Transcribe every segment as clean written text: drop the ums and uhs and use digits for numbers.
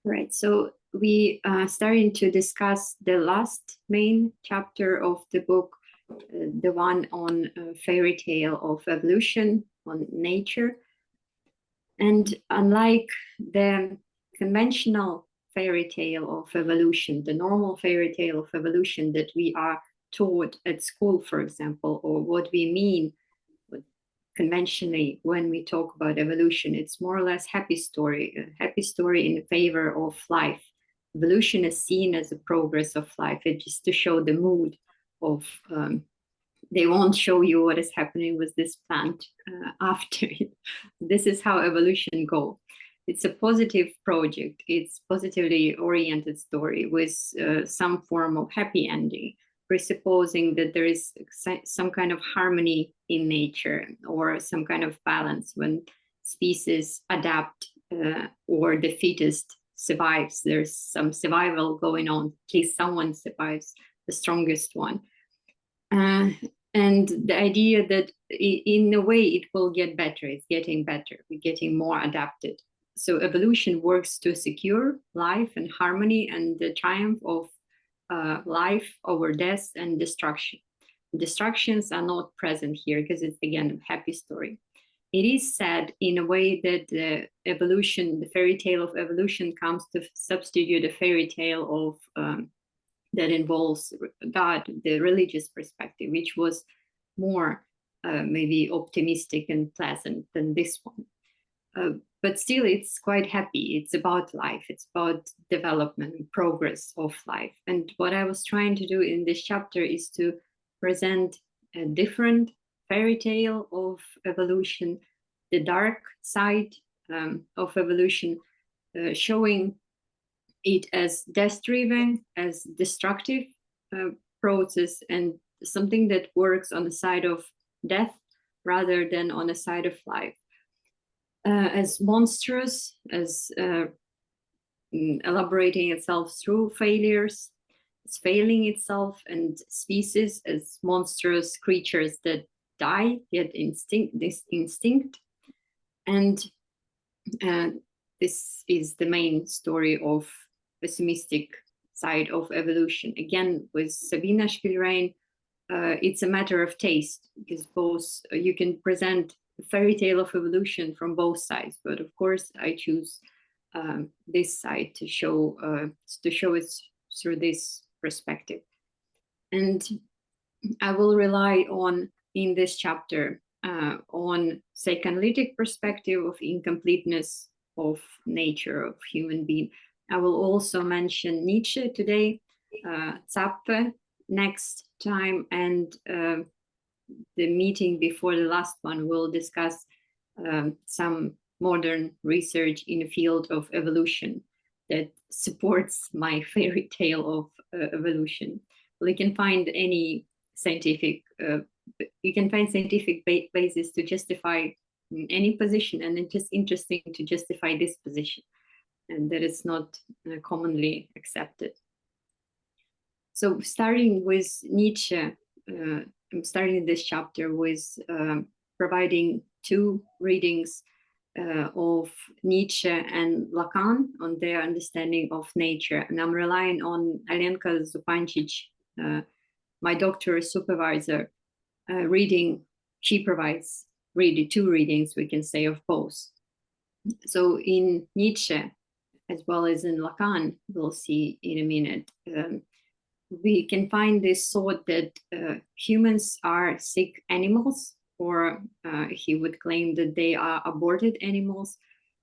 Right, so we are starting to discuss the last main chapter of the book, the one on fairy tale of evolution, on nature. And unlike the conventional fairy tale of evolution, the normal fairy tale of evolution that we are taught at school, for example, or what we mean conventionally when we talk about evolution, it's more or less a happy story in favor of life. Evolution is seen as a progress of life. It's just to show the mood of they won't show you what is happening with this plant after it. This is how evolution goes. It's a positive project. It's positively oriented story with some form of happy ending, presupposing that there is some kind of harmony in nature or some kind of balance when species adapt or the fittest survives. There's some survival going on. At least someone survives, the strongest one. And the idea that in a way it will get better, it's getting better, we're getting more adapted. So evolution works to secure life and harmony and the triumph of life over death and destruction. Destructions are not present here because it's, again, a happy story. It is said in a way that the evolution, the fairy tale of evolution, comes to substitute a fairy tale of that involves God, the religious perspective, which was more maybe optimistic and pleasant than this one. But still, it's quite happy. It's about life. It's about development and progress of life. And what I was trying to do in this chapter is to present a different fairy tale of evolution, the dark side of evolution, showing it as death-driven, as destructive process, and something that works on the side of death rather than on the side of life. As monstrous, as elaborating itself through failures, it's failing itself, and species as monstrous creatures that die, yet this instinct. And this is the main story of pessimistic side of evolution. Again, with Sabina Spielrein, it's a matter of taste, because both you can present a fairy tale of evolution from both sides, but of course I choose this side to show it through this perspective. And I will rely on, in this chapter, on psychoanalytic perspective of incompleteness of nature, of human being. I will also mention Nietzsche today, Zappe next time, and the meeting before the last one will discuss some modern research in the field of evolution that supports my fairy tale of evolution. Well, you can find any scientific, basis to justify any position, and it's just interesting to justify this position, and that is not commonly accepted. So starting with Nietzsche, I'm starting this chapter with providing two readings of Nietzsche and Lacan on their understanding of nature. And I'm relying on Alenka Zupancic, my doctoral supervisor, reading. She provides really two readings, we can say, of both. So in Nietzsche, as well as in Lacan, we'll see in a minute, we can find this thought that humans are sick animals, or he would claim that they are aborted animals,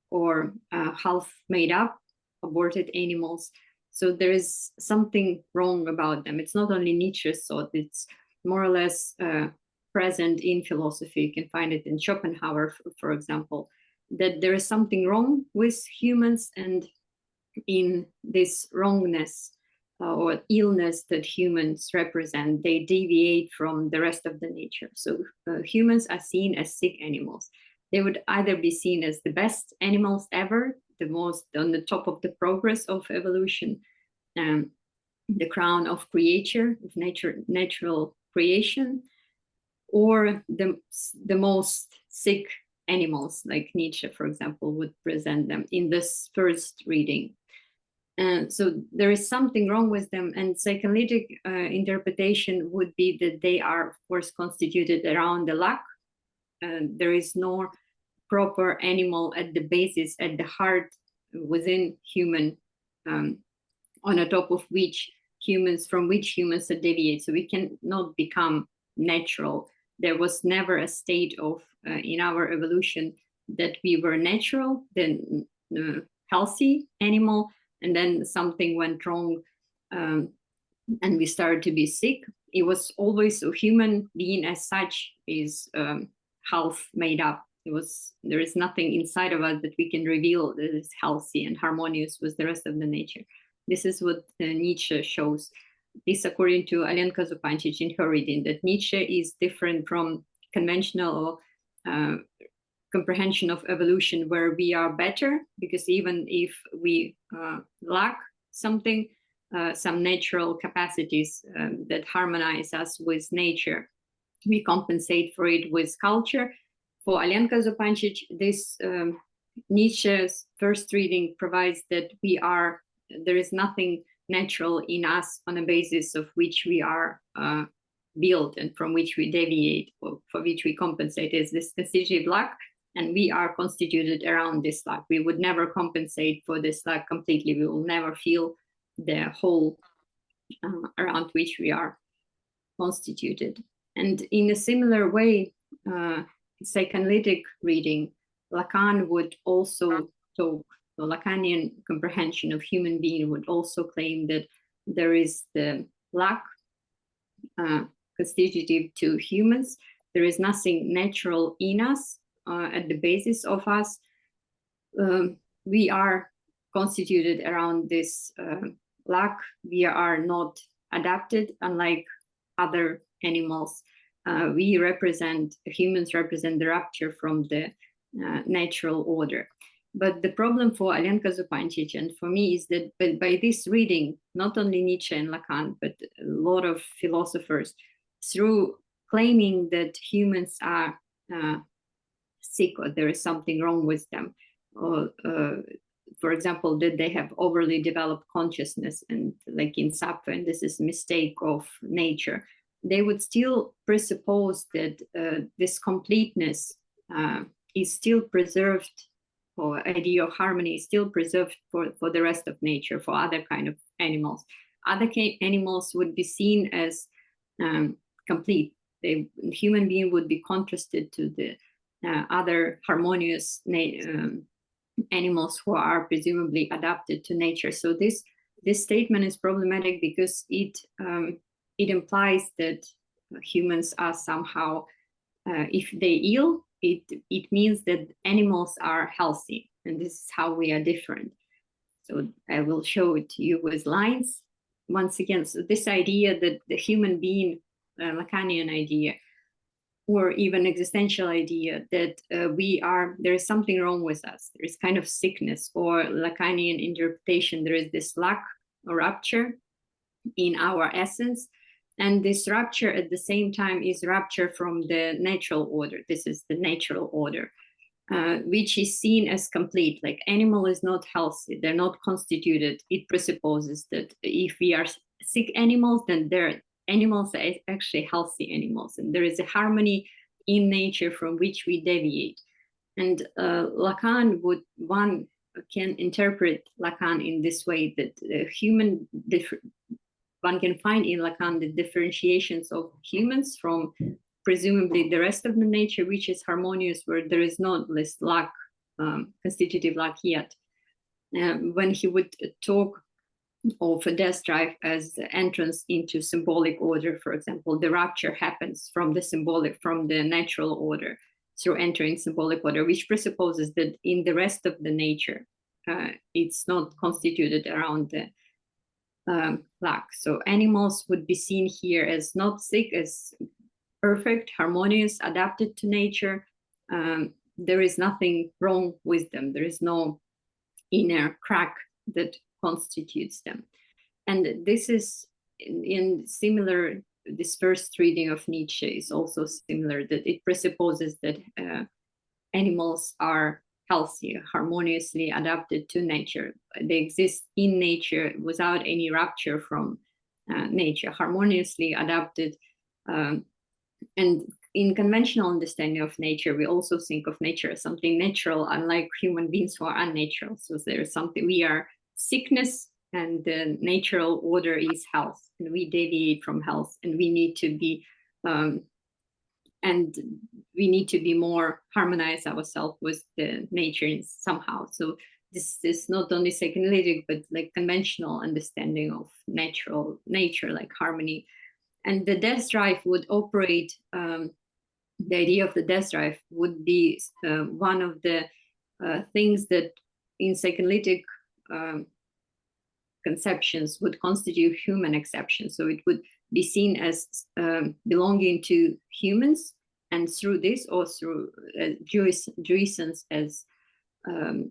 or half made up aborted animals. So there is something wrong about them. It's not only Nietzsche's thought, it's more or less present in philosophy. You can find it in Schopenhauer, for example, that there is something wrong with humans, and in this wrongness or illness that humans represent, they deviate from the rest of the nature. So humans are seen as sick animals. They would either be seen as the best animals ever, the most on the top of the progress of evolution, the crown of creature, of natural creation, or the most sick animals, like Nietzsche, for example, would present them in this first reading. And so there is something wrong with them. And psychoanalytic interpretation would be that they are, of course, constituted around the lack. There is no proper animal at the basis, at the heart, within human, on the top of which humans, from which humans are deviate. So we cannot become natural. There was never a state of, in our evolution, that we were natural, then healthy animal, and then something went wrong, and we started to be sick. It was always a human being as such is half made up. There is nothing inside of us that we can reveal that is healthy and harmonious with the rest of the nature. This is what Nietzsche shows. This, according to Alenka Zupancic in her reading, that Nietzsche is different from conventional comprehension of evolution, where we are better, because even if we lack something, some natural capacities that harmonize us with nature, we compensate for it with culture. For Alenka Zupancic, this Nietzsche's first reading provides that there is nothing natural in us on a basis of which we are built and from which we deviate, or for which we compensate, is this constitutive lack, and we are constituted around this lack. We would never compensate for this lack completely. We will never feel the whole around which we are constituted. And in a similar way, psychoanalytic reading, Lacan would also talk, the Lacanian comprehension of human being would also claim that there is the lack constitutive to humans. There is nothing natural in us, at the basis of us. We are constituted around this lack. We are not adapted, unlike other animals. Humans represent the rupture from the natural order. But the problem for Alenka Zupancic and for me is that by this reading, not only Nietzsche and Lacan, but a lot of philosophers, through claiming that humans are sick or there is something wrong with them, or for example, that they have overly developed consciousness, and like in Sappho, and this is mistake of nature, they would still presuppose that this completeness is still preserved, or idea of harmony is still preserved for the rest of nature, for other kind of animals. Other animals would be seen as complete. The human being would be contrasted to the other harmonious animals who are presumably adapted to nature. So this statement is problematic because it implies that humans are somehow, if they ill, it means that animals are healthy, and this is how we are different. So I will show it to you with lines. Once again, so this idea that the human being, Lacanian idea, or even existential idea that there is something wrong with us, there is kind of sickness, or Lacanian interpretation, there is this lack or rupture in our essence. And this rupture at the same time is rupture from the natural order. This is the natural order, which is seen as complete. Like animal is not healthy, they're not constituted. It presupposes that if we are sick animals, then animals are actually healthy animals. And there is a harmony in nature from which we deviate. And Lacan one can interpret Lacan in this way, that one can find in Lacan the differentiations of humans from presumably the rest of the nature, which is harmonious, where there is not this lack, constitutive lack yet. When he would talk of a death drive as the entrance into symbolic order, for example, the rupture happens from the natural order through entering symbolic order, which presupposes that in the rest of the nature, it's not constituted around the lack. So animals would be seen here as not sick, as perfect, harmonious, adapted to nature. There is nothing wrong with them. There is no inner crack that constitutes them. And this is in similar, this first reading of Nietzsche is also similar, that it presupposes that animals are healthy, harmoniously adapted to nature. They exist in nature without any rupture from nature, harmoniously adapted. And in conventional understanding of nature, we also think of nature as something natural, unlike human beings who are unnatural. So there's something, we are sickness, and the natural order is health, and we deviate from health, and we need to be more harmonize ourselves with the nature somehow. So this is not only psychoanalytic, but like conventional understanding of nature, like harmony. And the death drive would operate, the idea of the death drive would be one of the things that in psychoanalytic conceptions would constitute human exception. So it would be seen as belonging to humans, and through this, or through jouissance as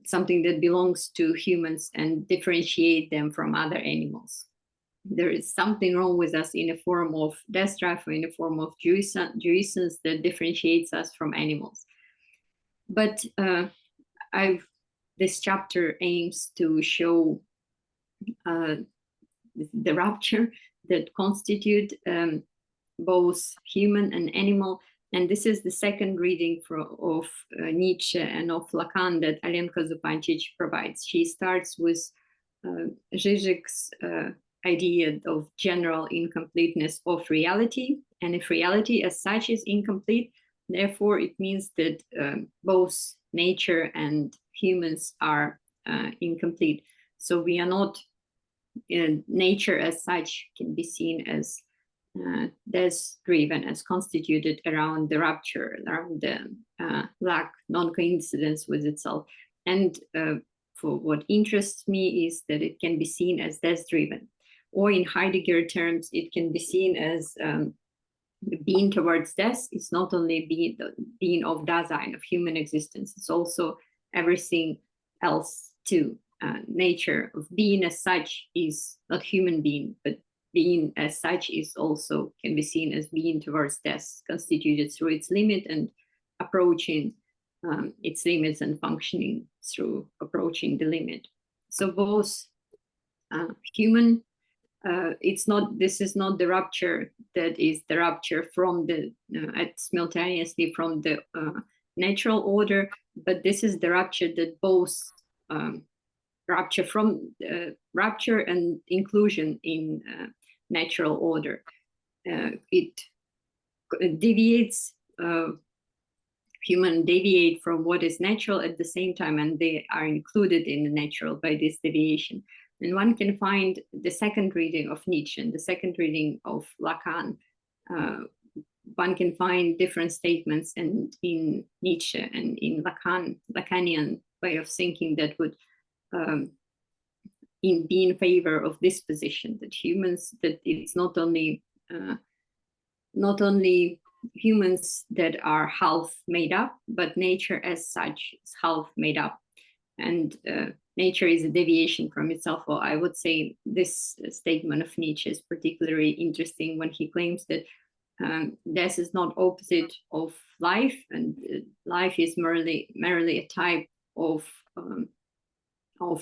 something that belongs to humans and differentiate them from other animals. There is something wrong with us in a form of death drive or in a form of jouissance that differentiates us from animals. But this chapter aims to show the rupture that constitute both human and animal. And this is the second reading of Nietzsche and of Lacan that Alenka Zupancic provides. She starts with Zizek's idea of general incompleteness of reality. And if reality as such is incomplete, therefore it means that both nature and humans are incomplete. So we are not, nature as such can be seen as death-driven, as constituted around the rupture, around the lack, non-coincidence with itself. And for what interests me is that it can be seen as death-driven. Or in Heidegger terms, it can be seen as being towards death. It's not only being of Dasein, of human existence, it's also everything else too. Nature of being as such is not human being, but being as such is also can be seen as being towards death, constituted through its limit and approaching its limits, and functioning through approaching the limit. So both human, this is not the rupture that is the rupture from the simultaneously from the natural order, but this is the rupture that both rupture from rupture and inclusion in natural order. It deviates, human deviate from what is natural at the same time, and they are included in the natural by this deviation. And one can find the second reading of Nietzsche and the second reading of Lacan. One can find different statements in Nietzsche and in Lacanian way of thinking that would be in favor of this position, that humans, that it's not only humans that are half made up, but nature as such is half made up, and nature is a deviation from itself. Or I would say this statement of Nietzsche is particularly interesting when he claims that death is not opposite of life, and life is merely a type of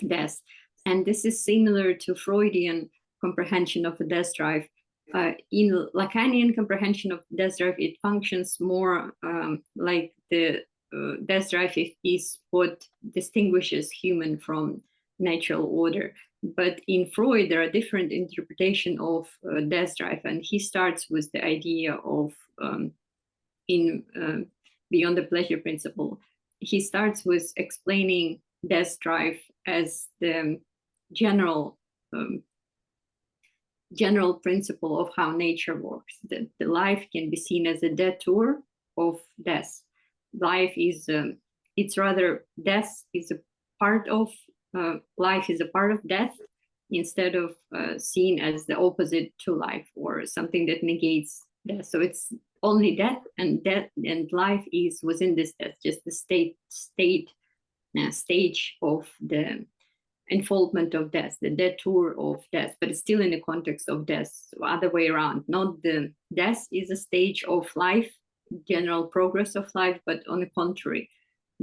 death. And this is similar to Freudian comprehension of a death drive. In Lacanian comprehension of death drive, it functions more like the death drive is what distinguishes human from natural order. But in Freud, there are different interpretations of death drive, and he starts with the idea of Beyond the Pleasure Principle. He starts with explaining death drive as the general principle of how nature works. That the life can be seen as a detour of death. Life is it's rather death is a part of life is a part of death, instead of seen as the opposite to life or something that negates death. So it's only death and life is within this death, just the stage of the unfoldment of death, the detour of death, but it's still in the context of death. So other way around, not the death is a stage of life, general progress of life, but on the contrary,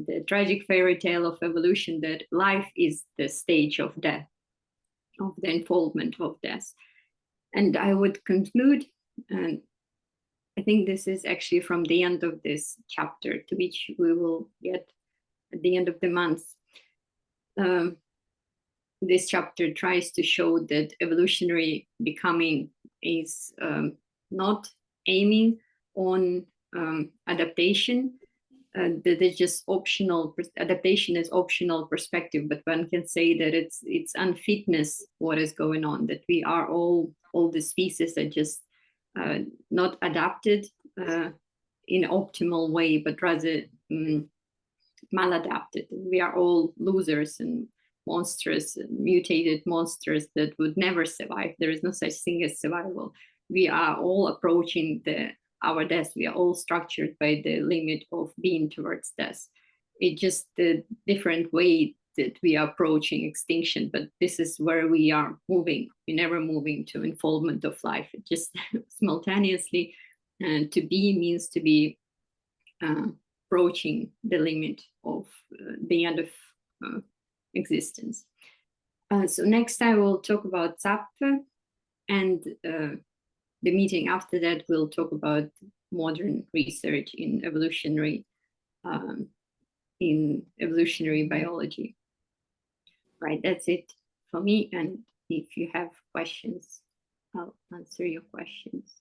the tragic fairy tale of evolution, that life is the stage of death, of the unfoldment of death. And I would conclude, and I think this is actually from the end of this chapter, to which we will get at the end of the month. This chapter tries to show that evolutionary becoming is not aiming on adaptation, that it's just optional. Adaptation is optional perspective, but one can say that it's unfitness what is going on, that we are all the species that just not adapted in optimal way, but rather maladapted. We are all losers and monsters, mutated monsters that would never survive. There is no such thing as survival. We are all approaching our death. We are all structured by the limit of being towards death. It's just the different way that we are approaching extinction, but this is where we are moving. We're never moving to unfoldment of life. It just simultaneously, to be means to be approaching the limit of the end of existence. So next time we'll talk about Zapfe, and the meeting after that we'll talk about modern research in evolutionary biology. Right, that's it for me. And if you have questions, I'll answer your questions.